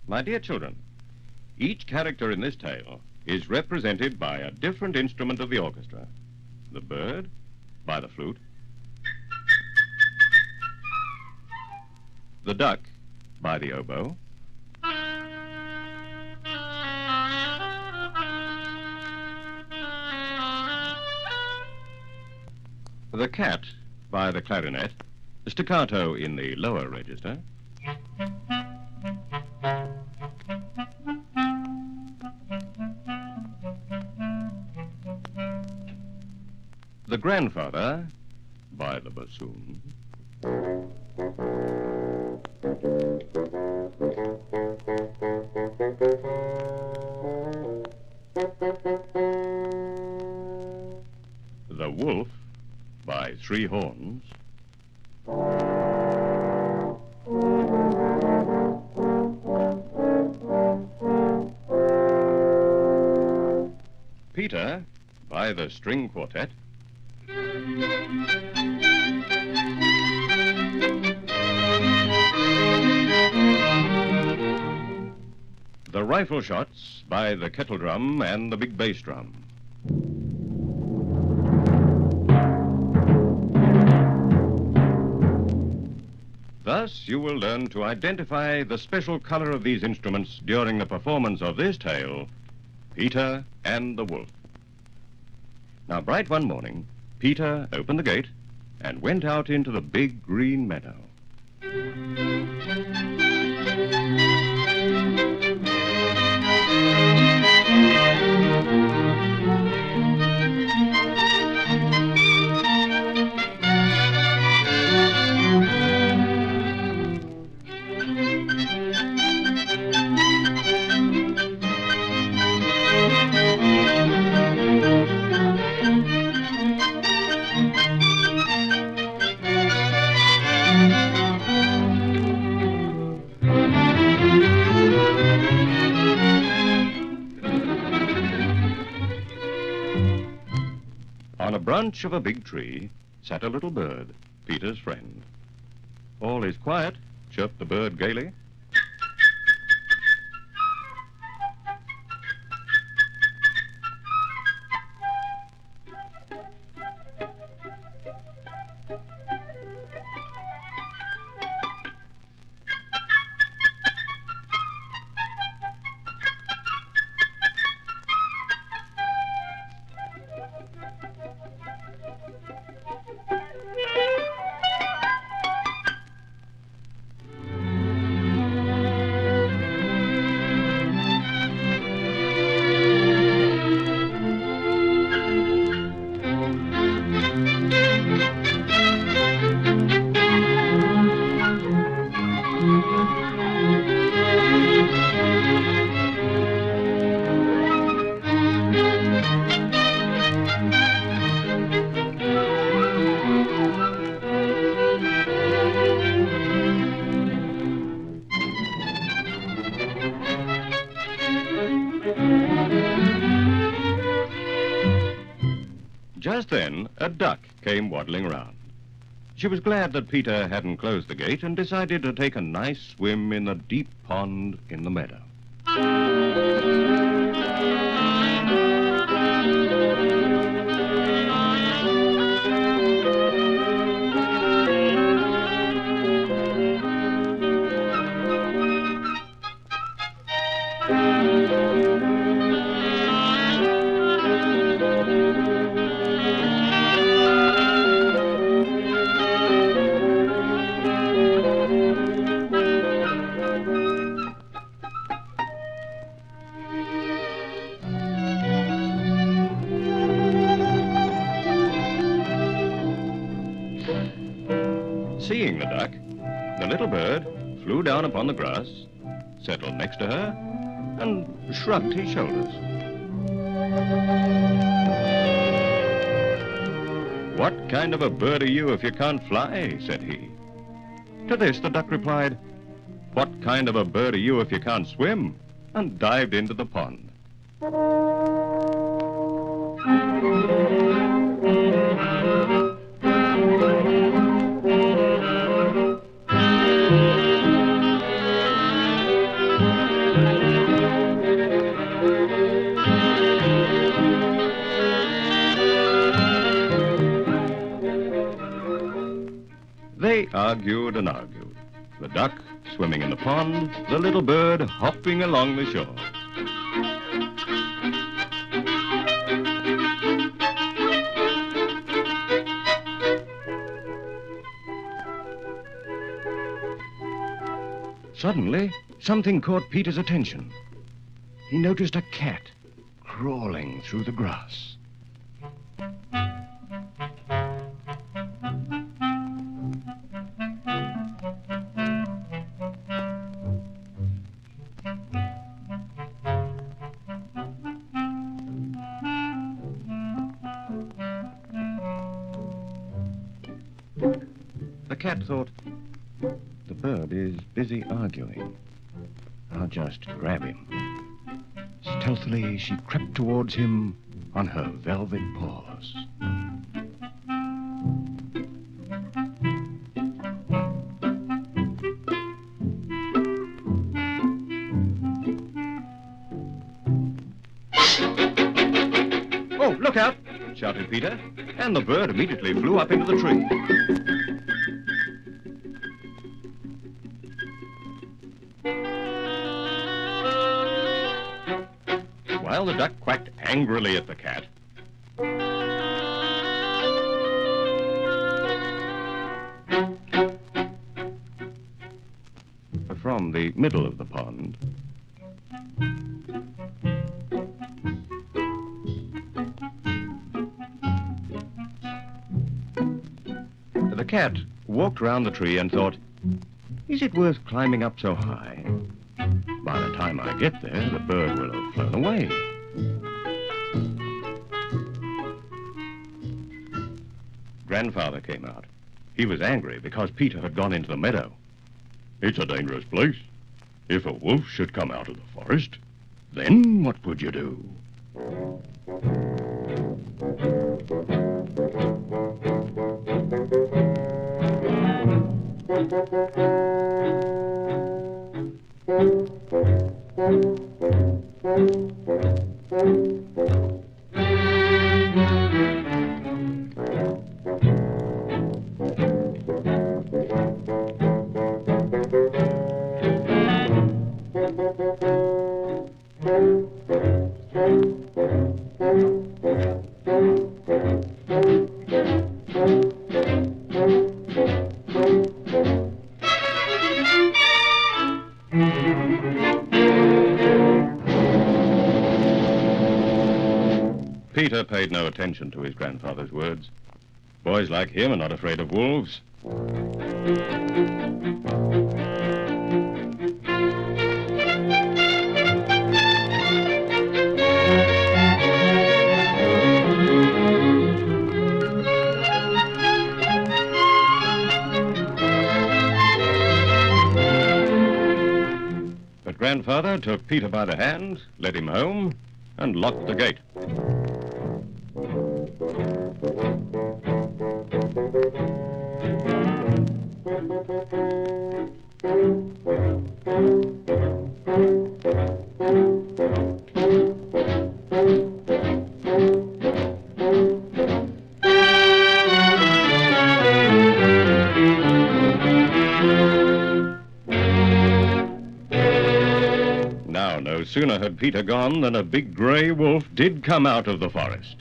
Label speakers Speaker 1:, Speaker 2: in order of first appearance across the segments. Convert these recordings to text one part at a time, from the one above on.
Speaker 1: My dear children, each character in this tale is represented by a different instrument of the orchestra. The bird by the flute, the duck by the oboe, the cat by the clarinet, staccato in the lower register, the grandfather by the bassoon, the wolf by three horns, Peter by the string quartet, the rifle shots by the kettle drum and the big bass drum. Thus, you will learn to identify the special color of these instruments during the performance of this tale, Peter and the Wolf. Now, bright one morning, Peter opened the gate and went out into the big green meadow. On a branch of a big tree sat a little bird, Peter's friend. "All is quiet," chirped the bird gaily. Just then, a duck came waddling round. She was glad that Peter hadn't closed the gate and decided to take a nice swim in the deep pond in the meadow. Seeing the duck, the little bird flew down upon the grass, settled next to her, and shrugged his shoulders. "What kind of a bird are you if you can't fly?" said he. To this the duck replied, "What kind of a bird are you if you can't swim?" and dived into the pond. argued and argued. The duck swimming in the pond, the little bird hopping along the shore. Suddenly, something caught Peter's attention. He noticed a cat crawling through the grass. The cat thought, the bird is busy arguing. I'll just grab him. Stealthily, she crept towards him on her velvet paws. Oh, look out! Shouted Peter, and the bird immediately flew up into the tree. While the duck quacked angrily at the cat, from the middle of the pond, the cat walked round the tree and thought, is it worth climbing up so high? By the time I get there, the bird will have flown away. Grandfather came out. He was angry because Peter had gone into the meadow. It's a dangerous place. If a wolf should come out of the forest, then what would you do? Peter paid no attention to his grandfather's words. Boys like him are not afraid of wolves. But Grandfather took Peter by the hand, led him home, and locked the gate. Now, no sooner had Peter gone than a big gray wolf did come out of the forest.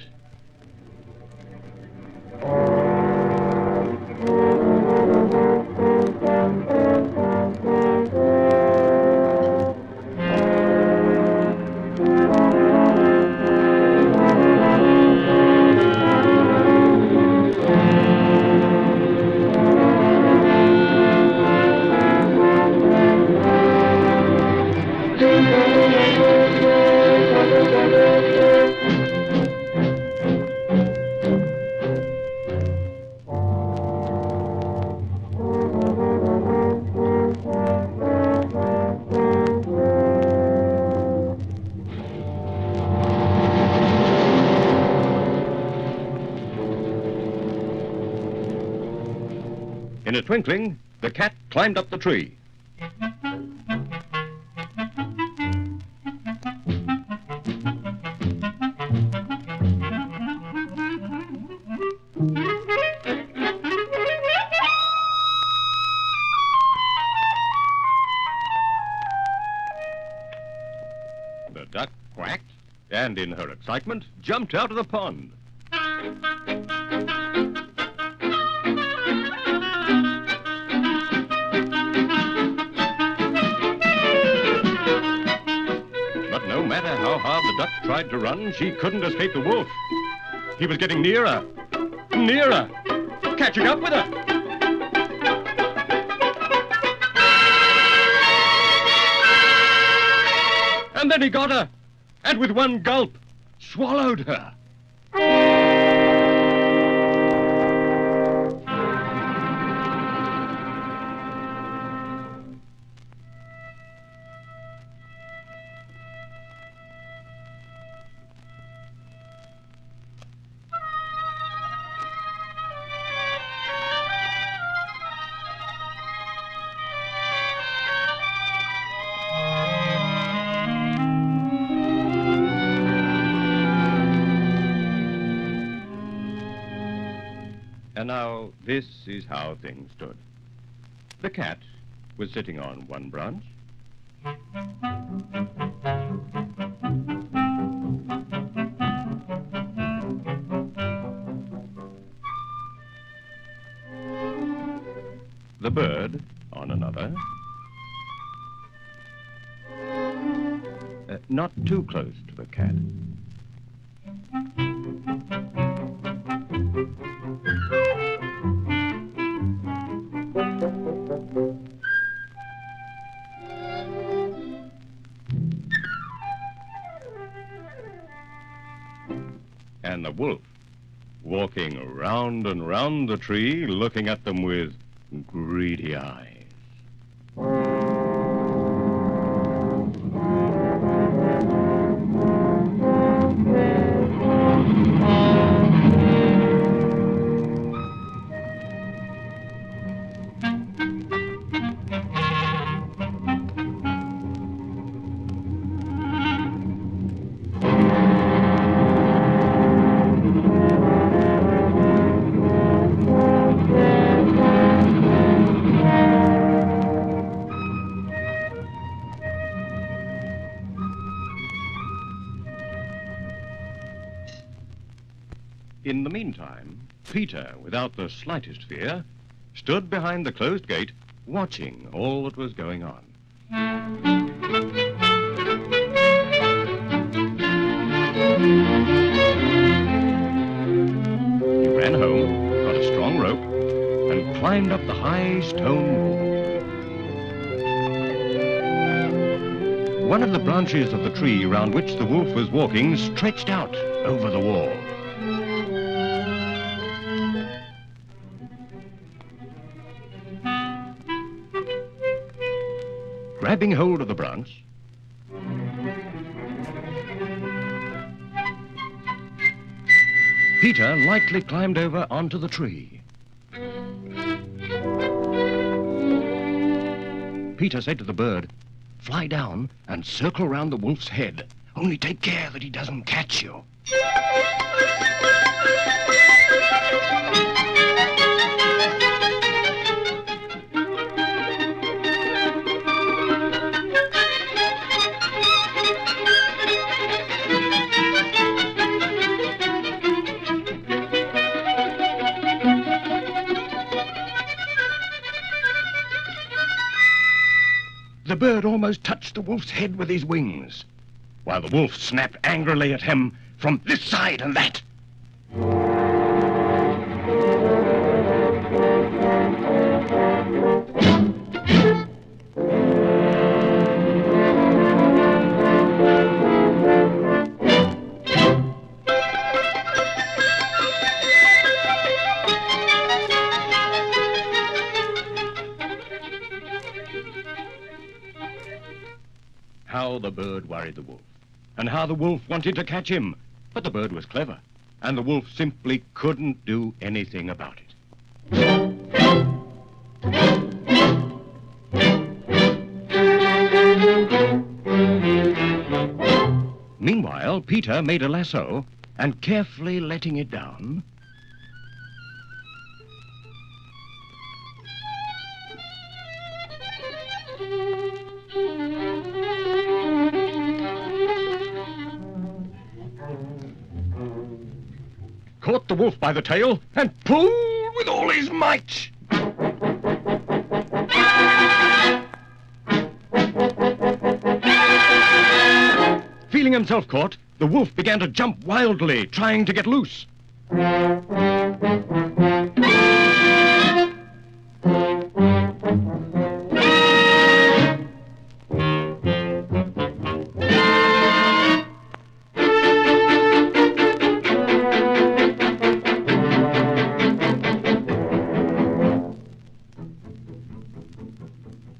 Speaker 1: In a twinkling, the cat climbed up the tree. duck quacked and, in her excitement, jumped out of the pond. But no matter how hard the duck tried to run, she couldn't escape the wolf. He was getting nearer, nearer, catching up with her. And then he got her, and with one gulp, swallowed her. And now, this is how things stood. The cat was sitting on one branch. The bird on another. Not too close to the cat. And the wolf, walking round and round the tree, looking at them with greedy eyes. In the meantime, Peter, without the slightest fear, stood behind the closed gate, watching all that was going on. He ran home, got a strong rope, and climbed up the high stone wall. One of the branches of the tree round which the wolf was walking stretched out over the wall. Grabbing hold of the branch, Peter lightly climbed over onto the tree. Peter said to the bird, "Fly down and circle round the wolf's head. Only take care that he doesn't catch you." The bird almost touched the wolf's head with his wings, while the wolf snapped angrily at him from this side and that. How the bird worried the wolf, and how the wolf wanted to catch him. But the bird was clever, and the wolf simply couldn't do anything about it. Meanwhile, Peter made a lasso, and carefully letting it down, caught the wolf by the tail and pulled with all his might. Feeling himself caught, the wolf began to jump wildly, trying to get loose.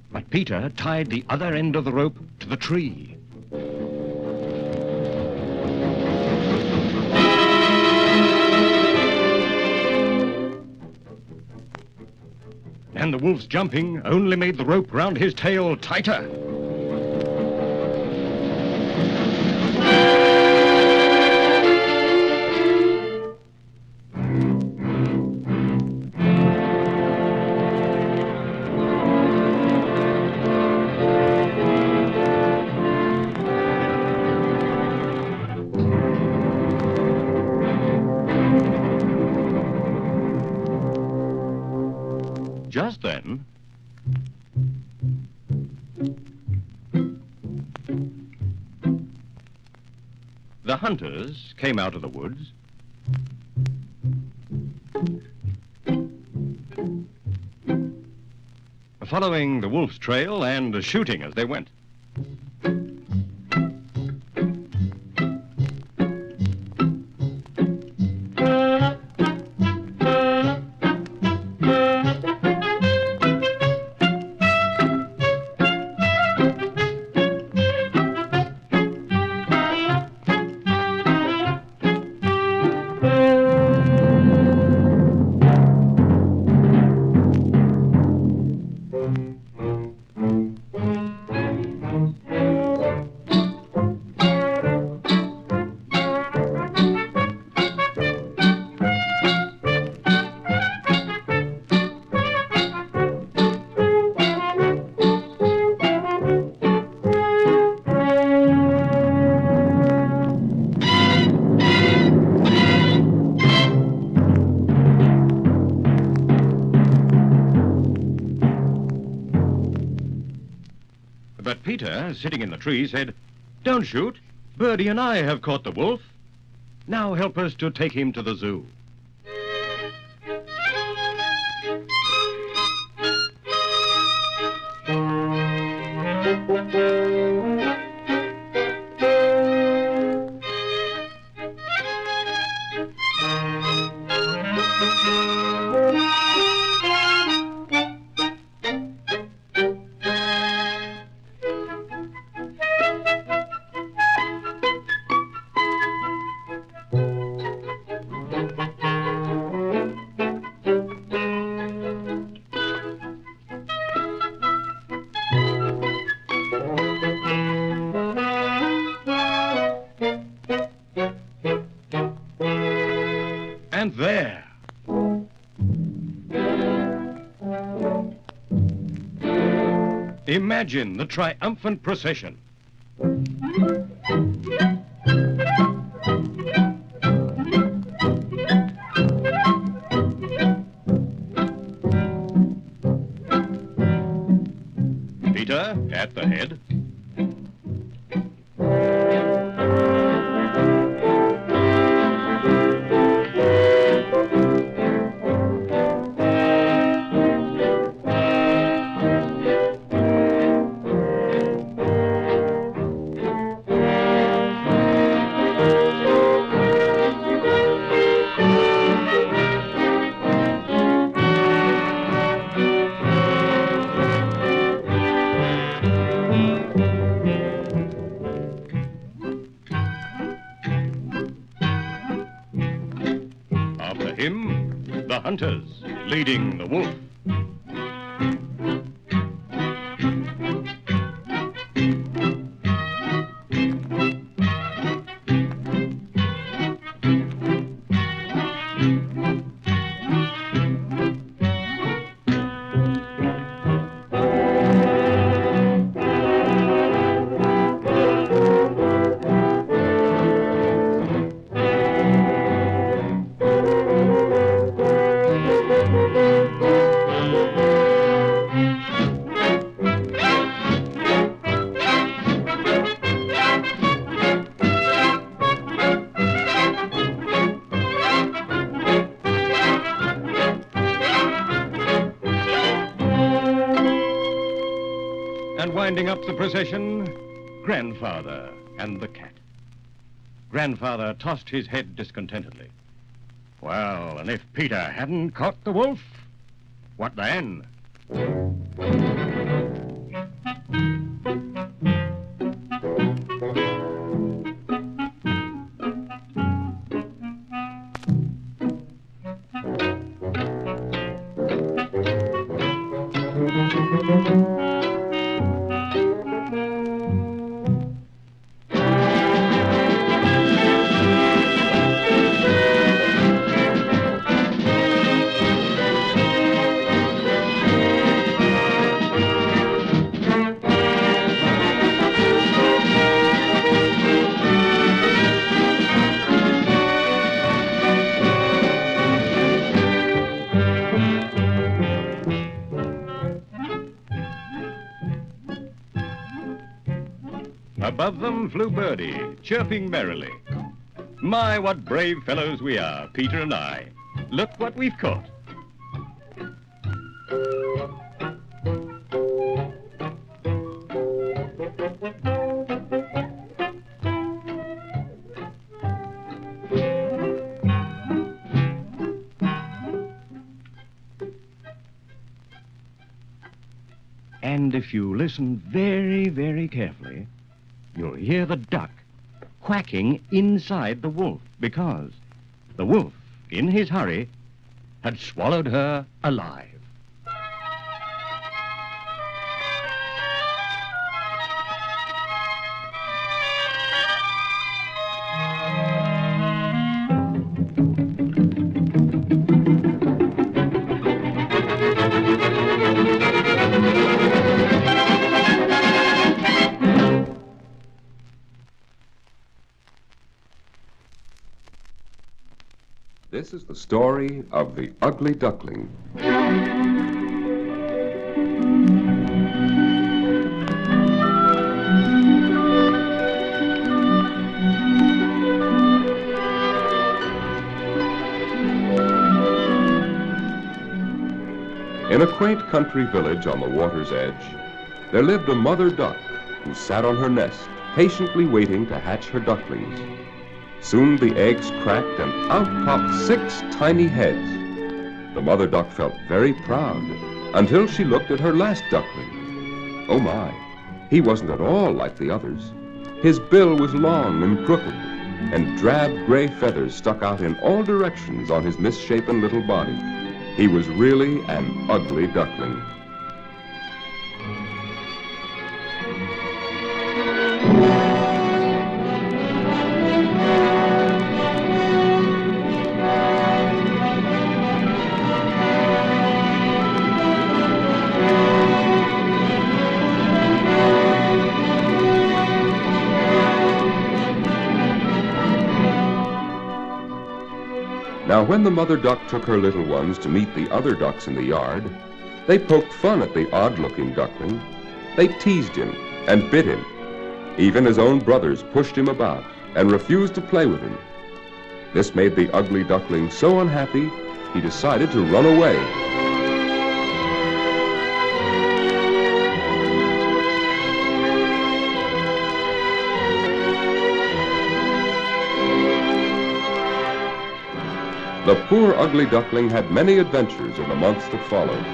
Speaker 1: But Peter tied the other end of the rope to the tree. And the wolf's jumping only made the rope round his tail tighter. Just then, the hunters came out of the woods following the wolf's trail and shooting as they went. But Peter, sitting in the tree, said, "Don't shoot. Birdie and I have caught the wolf. Now help us to take him to the zoo." And there, imagine the triumphant procession. Peter at the head. Him, the hunters, leading the wolf. winding up the procession, Grandfather and the cat. Grandfather tossed his head discontentedly. Well, and if Peter hadn't caught the wolf, what then? Above them flew Birdie, chirping merrily. My, what brave fellows we are, Peter and I. Look what we've caught. And if you listen very, very carefully, you'll hear the duck quacking inside the wolf, because the wolf, in his hurry, had swallowed her alive.
Speaker 2: This is the story of the Ugly Duckling. In a quaint country village on the water's edge, there lived a mother duck who sat on her nest, patiently waiting to hatch her ducklings. Soon the eggs cracked and out popped 6 tiny heads. The mother duck felt very proud until she looked at her last duckling. Oh my, he wasn't at all like the others. His bill was long and crooked, and drab gray feathers stuck out in all directions on his misshapen little body. He was really an ugly duckling. Now, when the mother duck took her little ones to meet the other ducks in the yard, they poked fun at the odd-looking duckling. They teased him and bit him. Even his own brothers pushed him about and refused to play with him. This made the ugly duckling so unhappy, he decided to run away. The poor ugly duckling had many adventures in the months that followed.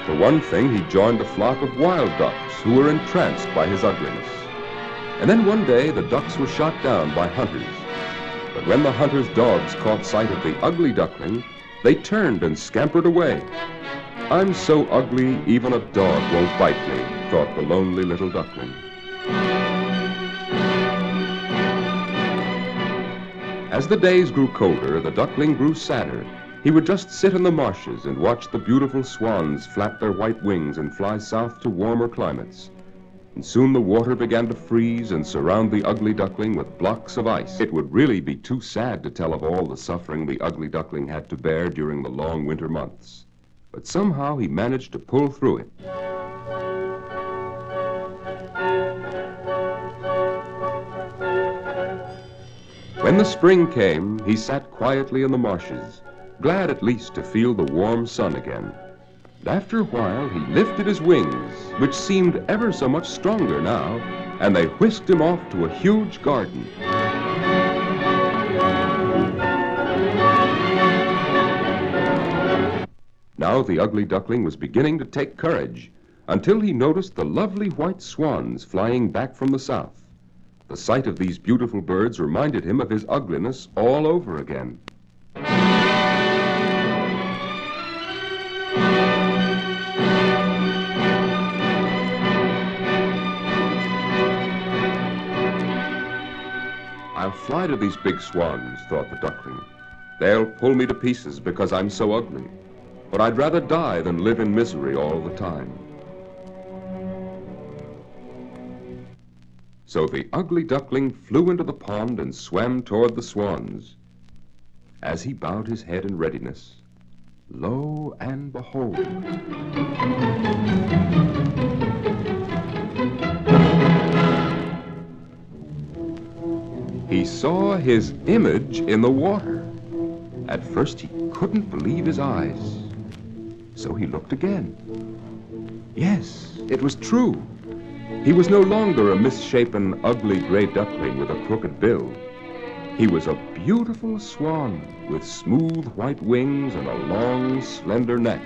Speaker 2: For one thing, he joined a flock of wild ducks who were entranced by his ugliness. And then one day, the ducks were shot down by hunters. But when the hunters' dogs caught sight of the ugly duckling, they turned and scampered away. I'm so ugly, even a dog won't bite me, thought the lonely little duckling. As the days grew colder, the duckling grew sadder. He would just sit in the marshes and watch the beautiful swans flap their white wings and fly south to warmer climates. And soon the water began to freeze and surround the ugly duckling with blocks of ice. It would really be too sad to tell of all the suffering the ugly duckling had to bear during the long winter months. But somehow he managed to pull through it. When the spring came, he sat quietly in the marshes, glad at least to feel the warm sun again. And after a while, he lifted his wings, which seemed ever so much stronger now, and they whisked him off to a huge garden. Now the ugly duckling was beginning to take courage, until he noticed the lovely white swans flying back from the south. The sight of these beautiful birds reminded him of his ugliness all over again. I'll fly to these big swans, thought the duckling. They'll pull me to pieces because I'm so ugly. But I'd rather die than live in misery all the time. So the ugly duckling flew into the pond and swam toward the swans. As he bowed his head in readiness, lo and behold, he saw his image in the water. At first he couldn't believe his eyes. So he looked again. Yes, it was true. He was no longer a misshapen, ugly gray duckling with a crooked bill. He was a beautiful swan with smooth white wings and a long, slender neck.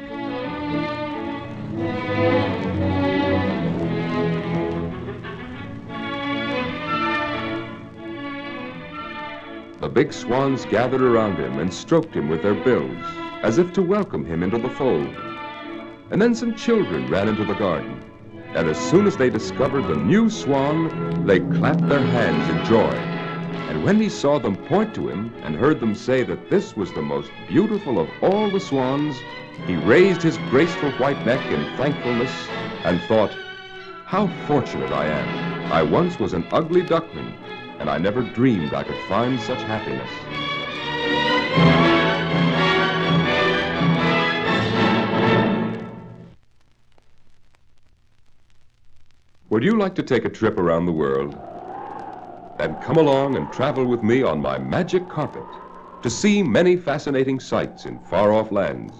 Speaker 2: The big swans gathered around him and stroked him with their bills, as if to welcome him into the fold. And then some children ran into the garden, and as soon as they discovered the new swan, they clapped their hands in joy. And when he saw them point to him and heard them say that this was the most beautiful of all the swans, he raised his graceful white neck in thankfulness and thought, "How fortunate I am. I once was an ugly duckling, and I never dreamed I could find such happiness." Would you like to take a trip around the world? Then come along and travel with me on my magic carpet to see many fascinating sights in far-off lands.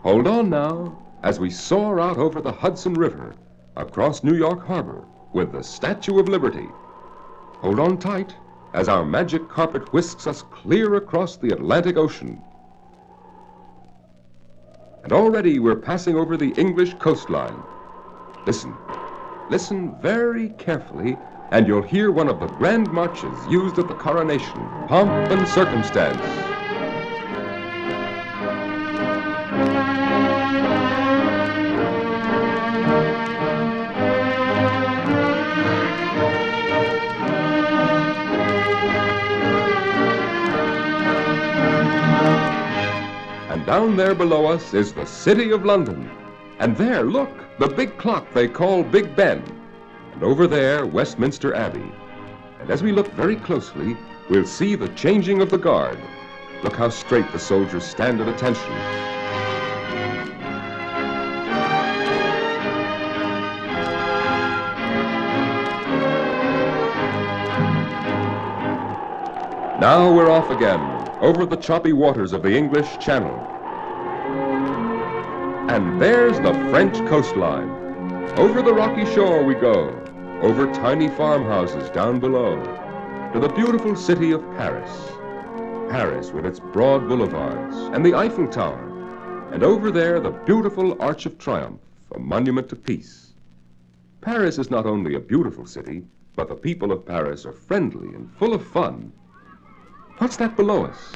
Speaker 2: Hold on now as we soar out over the Hudson River, across New York Harbor, with the Statue of Liberty. Hold on tight as our magic carpet whisks us clear across the Atlantic Ocean. And already we're passing over the English coastline. Listen, listen very carefully, and you'll hear one of the grand marches used at the coronation, Pomp and Circumstance. And down there below us is the City of London. And there, look, the big clock they call Big Ben. And over there, Westminster Abbey. And as we look very closely, we'll see the changing of the guard. Look how straight the soldiers stand at attention. Now we're off again, over the choppy waters of the English Channel. And there's the French coastline. Over the rocky shore we go, over tiny farmhouses down below, to the beautiful city of Paris. Paris with its broad boulevards and the Eiffel Tower, and over there the beautiful Arch of Triumph, a monument to peace. Paris is not only a beautiful city, but the people of Paris are friendly and full of fun. What's that below us?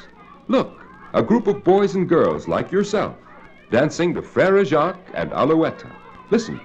Speaker 2: Look, a group of boys and girls like yourself, dancing to Frère Jacques and Alouette. Listen.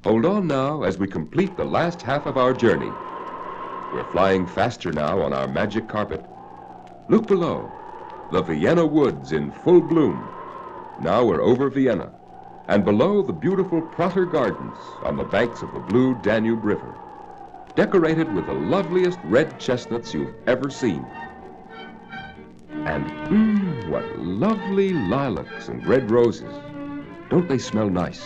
Speaker 2: Hold on now as we complete the last half of our journey. We're flying faster now on our magic carpet. Look below, the Vienna woods in full bloom. Now we're over Vienna, and below the beautiful Prater Gardens on the banks of the blue Danube River, decorated with the loveliest red chestnuts you've ever seen. And what lovely lilacs and red roses. Don't they smell nice?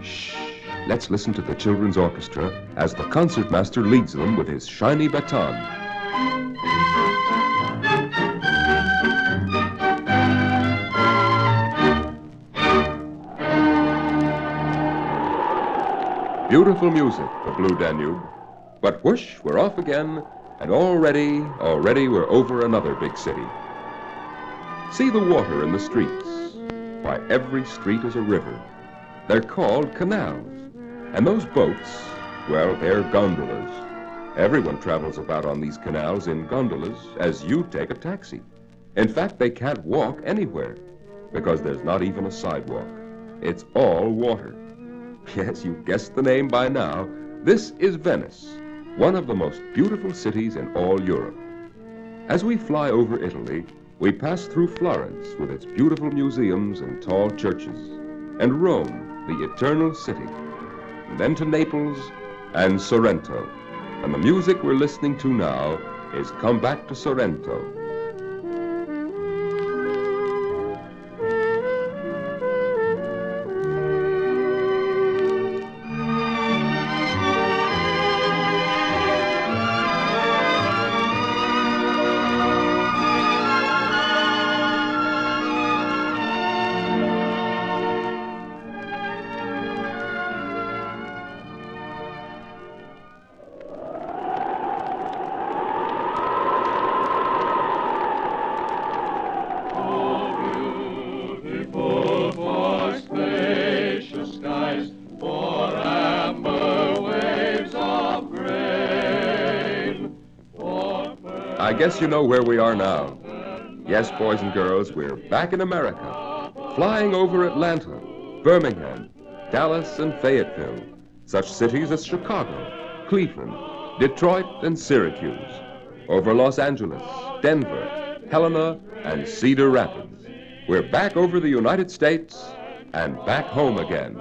Speaker 2: Shh, let's listen to the children's orchestra as the concertmaster leads them with his shiny baton. Beautiful music, the Blue Danube. But whoosh, we're off again, and already we're over another big city. See the water in the streets. Why, every street is a river. They're called canals. And those boats, well, they're gondolas. Everyone travels about on these canals in gondolas as you take a taxi. In fact, they can't walk anywhere because there's not even a sidewalk. It's all water. Yes, you've guessed the name by now. This is Venice, one of the most beautiful cities in all Europe. As we fly over Italy, we pass through Florence with its beautiful museums and tall churches, and Rome, the eternal city, and then to Naples and Sorrento. And the music we're listening to now is Come Back to Sorrento. I guess you know where we are now. Yes, boys and girls, we're back in America, flying over Atlanta, Birmingham, Dallas, and Fayetteville, such cities as Chicago, Cleveland, Detroit, and Syracuse, over Los Angeles, Denver, Helena, and Cedar Rapids. We're back over the United States and back home again.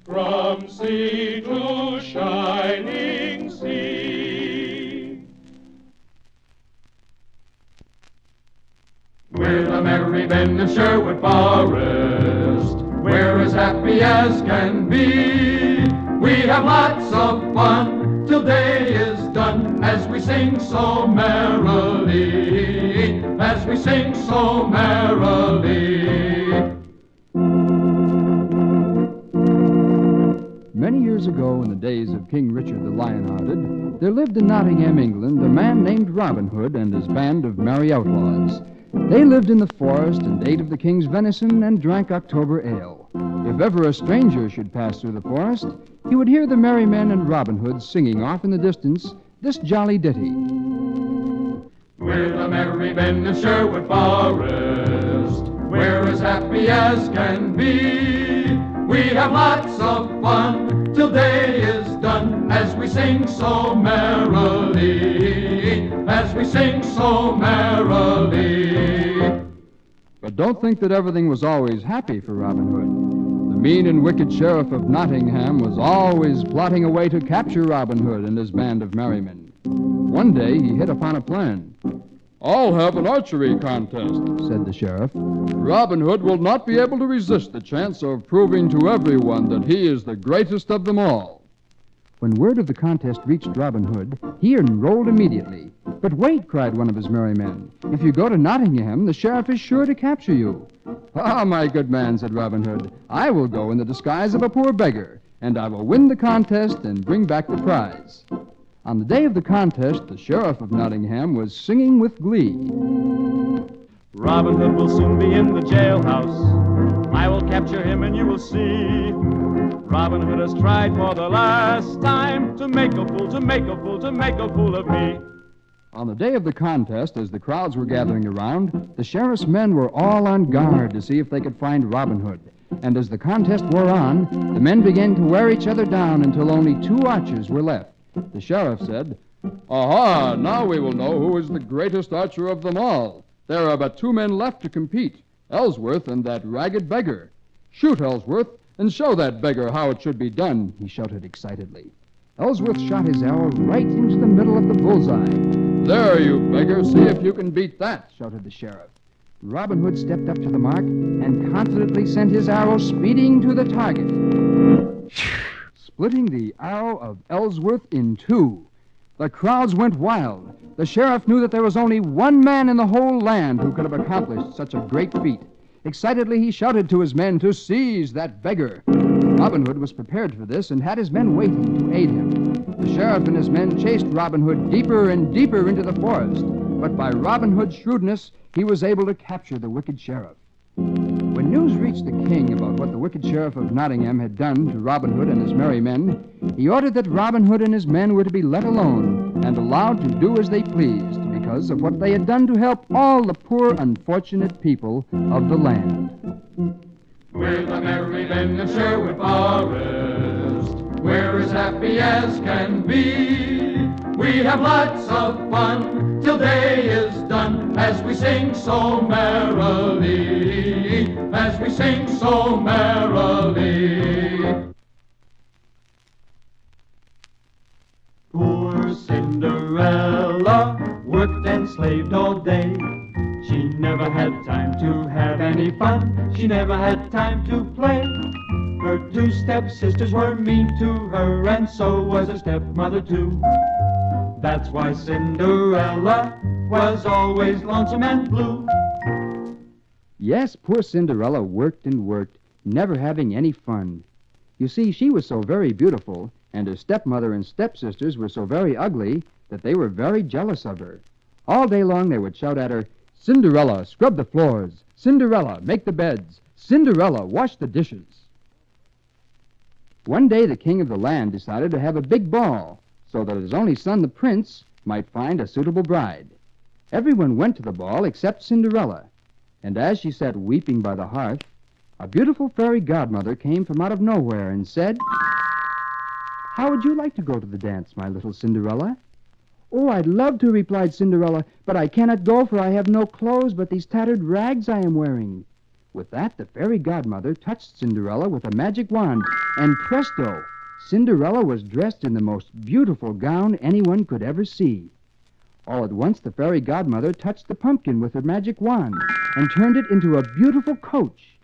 Speaker 3: From sea to shining sea. We're the merry men of Sherwood Forest. We're as happy as can be. We have lots of fun till day is done as we sing so merrily, as we sing so merrily.
Speaker 4: Many years ago, in the days of King Richard the Lionhearted, there lived in Nottingham, England, a man named Robin Hood and his band of merry outlaws. They lived in the forest and ate of the king's venison and drank October ale. If ever a stranger should pass through the forest, he would hear the merry men and Robin Hood singing off in the distance this jolly ditty.
Speaker 3: We're the merry men of Sherwood Forest. We're as happy as can be. We have lots of fun till day is done as we sing so merrily, as we sing so merrily.
Speaker 4: But don't think that everything was always happy for Robin Hood. The mean and wicked sheriff of Nottingham was always plotting a way to capture Robin Hood and his band of merrymen. One day he hit upon a plan. "I'll have an archery contest," said the sheriff. "Robin Hood will not be able to resist the chance of proving to everyone that he is the greatest of them all." When word of the contest reached Robin Hood, he enrolled immediately. "But wait," cried one of his merry men. "If you go to Nottingham, the sheriff is sure to capture you." "Ah, my good man," said Robin Hood, "I will go in the disguise of a poor beggar, and I will win the contest and bring back the prize." On the day of the contest, the sheriff of Nottingham was singing with glee.
Speaker 5: Robin Hood will soon be in the jailhouse. I will capture him and you will see. Robin Hood has tried for the last time to make a fool, to make a fool, to make a fool of me.
Speaker 4: On the day of the contest, as the crowds were gathering around, the sheriff's men were all on guard to see if they could find Robin Hood. And as the contest wore on, the men began to wear each other down until only 2 archers were left. The sheriff said, "Aha! Now we will know who is the greatest archer of them all. There are but 2 men left to compete, Ellsworth and that ragged beggar. Shoot, Ellsworth, and show that beggar how it should be done," he shouted excitedly. Ellsworth shot his arrow right into the middle of the bullseye. "There, you beggar, see if you can beat that," shouted the sheriff. Robin Hood stepped up to the mark and confidently sent his arrow speeding to the target, splitting the arrow of Ellsworth in 2. The crowds went wild. The sheriff knew that there was only one man in the whole land who could have accomplished such a great feat. Excitedly, he shouted to his men to seize that beggar. Robin Hood was prepared for this and had his men waiting to aid him. The sheriff and his men chased Robin Hood deeper and deeper into the forest, but by Robin Hood's shrewdness, he was able to capture the wicked sheriff. When news reached the king about what the wicked sheriff of Nottingham had done to Robin Hood and his merry men, he ordered that Robin Hood and his men were to be let alone and allowed to do as they pleased because of what they had done to help all the poor, unfortunate people of the land.
Speaker 3: We're the merry men of Sherwood Forest. We're as happy as can be. We have lots of fun till day is done as we sing so merrily, as we sing so merrily.
Speaker 5: Poor Cinderella worked and slaved all day. She never had time to have any fun. She never had time to play. Her 2 stepsisters were mean to her, and so was her stepmother too. That's why Cinderella was always lonesome and blue.
Speaker 4: Yes, poor Cinderella worked and worked, never having any fun. You see, she was so very beautiful, and her stepmother and stepsisters were so very ugly that they were very jealous of her. All day long they would shout at her, "Cinderella, scrub the floors. Cinderella, make the beds. Cinderella, wash the dishes." One day the king of the land decided to have a big ball so that his only son, the prince, might find a suitable bride. Everyone went to the ball except Cinderella, and as she sat weeping by the hearth, a beautiful fairy godmother came from out of nowhere and said, "How would you like to go to the dance, my little Cinderella?" "Oh, I'd love to," replied Cinderella, "but I cannot go, for I have no clothes but these tattered rags I am wearing." With that, the fairy godmother touched Cinderella with a magic wand, and presto! Cinderella was dressed in the most beautiful gown anyone could ever see. All at once, the fairy godmother touched the pumpkin with her magic wand and turned it into a beautiful coach.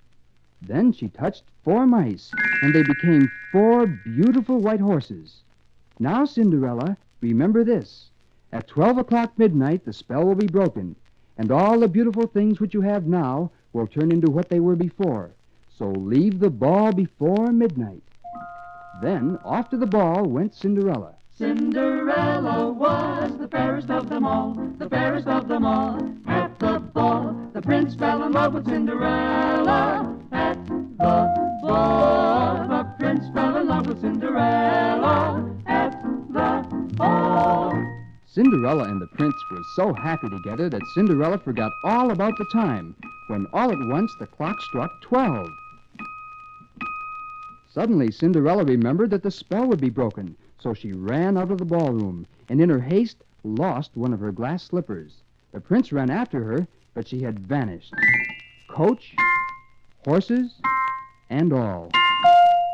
Speaker 4: Then she touched 4 mice, and they became 4 beautiful white horses. "Now, Cinderella, remember this. At 12 o'clock midnight, the spell will be broken, and all the beautiful things which you have now will turn into what they were before. So leave the ball before midnight." Then off to the ball went Cinderella.
Speaker 3: Cinderella was the fairest of them all, the fairest of them all. At the ball, the prince fell in love with Cinderella. At the ball, the prince fell in love with Cinderella. At the ball.
Speaker 4: Cinderella and the prince were so happy together that Cinderella forgot all about the time, when all at once the clock struck 12. Suddenly, Cinderella remembered that the spell would be broken, so she ran out of the ballroom, and in her haste lost one of her glass slippers. The prince ran after her, but she had vanished. Coach, horses, and all.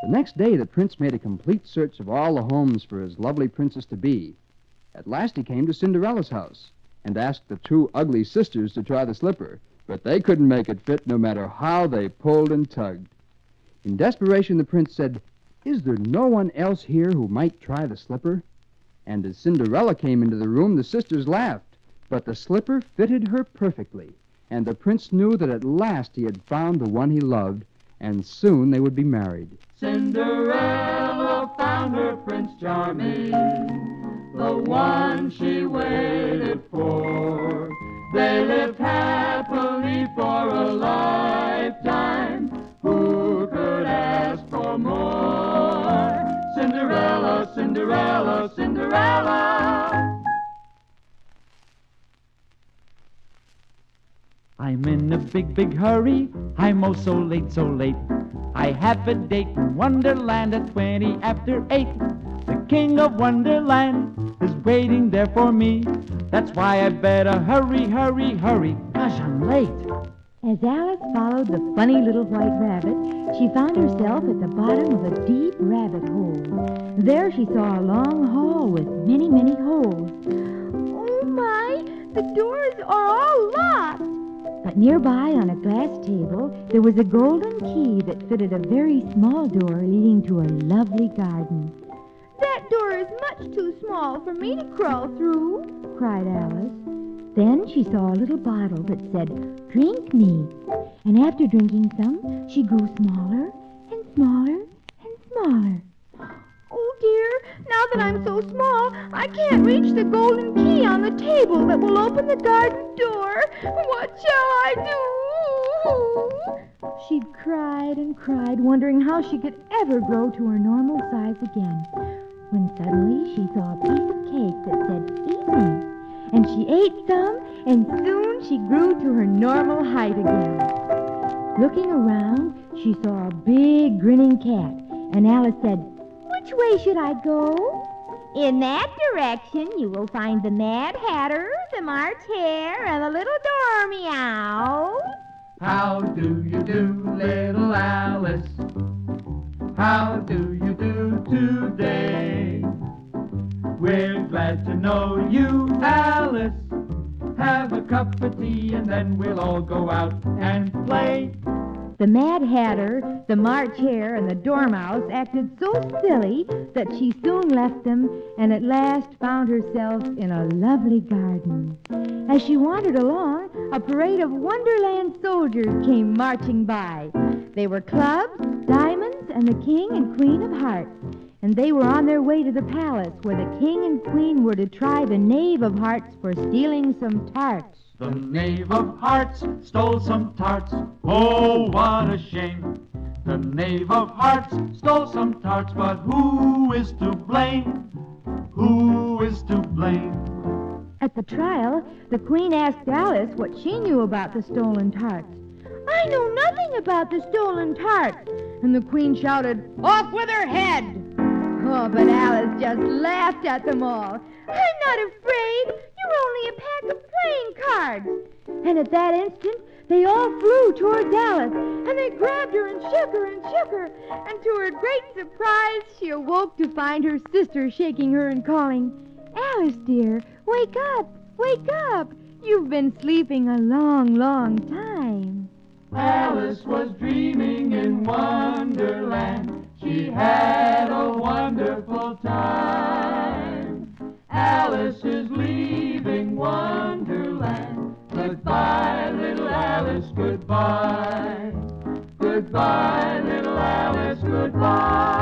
Speaker 4: The next day, the prince made a complete search of all the homes for his lovely princess-to-be. At last he came to Cinderella's house and asked the 2 ugly sisters to try the slipper, but they couldn't make it fit no matter how they pulled and tugged. In desperation, the prince said, "Is there no one else here who might try the slipper?" And as Cinderella came into the room, the sisters laughed, but the slipper fitted her perfectly, and the prince knew that at last he had found the one he loved, and soon they would be married.
Speaker 3: Cinderella found her Prince Charming, the one she waited for. They lived happily for a lifetime. Who could ask for more? Cinderella, Cinderella, Cinderella.
Speaker 5: I'm in a big, big hurry. I'm oh so late, so late. I have a date in Wonderland at 20 after 8. The king of Wonderland is waiting there for me. That's why I better hurry, hurry, hurry. Gosh, I'm late.
Speaker 6: As Alice followed the funny little white rabbit, she found herself at the bottom of a deep rabbit hole. There she saw a long hall with many, many holes. Oh my, the doors are all locked. But nearby on a glass table, there was a golden key that fitted a very small door leading to a lovely garden. That door is much too small for me to crawl through, cried Alice. Then she saw a little bottle that said, "Drink me." And after drinking some, she grew smaller and smaller and smaller. Oh dear, now that I'm so small, I can't reach the golden key on the table that will open the garden door. What shall I do? She'd cried and cried, wondering how she could ever grow to her normal size again, when suddenly she saw a piece of cake that said, "Eat me." And she ate some, and soon she grew to her normal height again. Looking around, she saw a big grinning cat, and Alice said, "Which way should I go?" "In that direction you will find the Mad Hatter, the March Hare, and the little Dormeow."
Speaker 3: How do you do, little Alice? How do you do today? We're glad to know you, Alice. Have a cup of tea and then we'll all go out and play.
Speaker 6: The Mad Hatter, the March Hare, and the Dormouse acted so silly that she soon left them and at last found herself in a lovely garden. As she wandered along, a parade of Wonderland soldiers came marching by. They were clubs, diamonds, and the King and Queen of Hearts. And they were on their way to the palace where the King and Queen were to try the Knave of Hearts for stealing some tarts.
Speaker 5: The Knave of Hearts stole some tarts. Oh, what a shame. The Knave of Hearts stole some tarts, but who is to blame? Who is to blame?
Speaker 6: At the trial, the Queen asked Alice what she knew about the stolen tarts. "I know nothing about the stolen tarts." And the Queen shouted, "Off with her head!" Oh, but Alice just laughed at them all. "I'm not afraid. You're only a pack of playing cards." And at that instant, they all flew towards Alice, and they grabbed her and shook her and shook her. And to her great surprise, she awoke to find her sister shaking her and calling, "Alice, dear, wake up, wake up. You've been sleeping a long, long time."
Speaker 3: Alice was dreaming in Wonderland. She had a wonderful time. Alice is leaving Wonderland. Goodbye, little Alice, goodbye. Goodbye, little Alice, goodbye.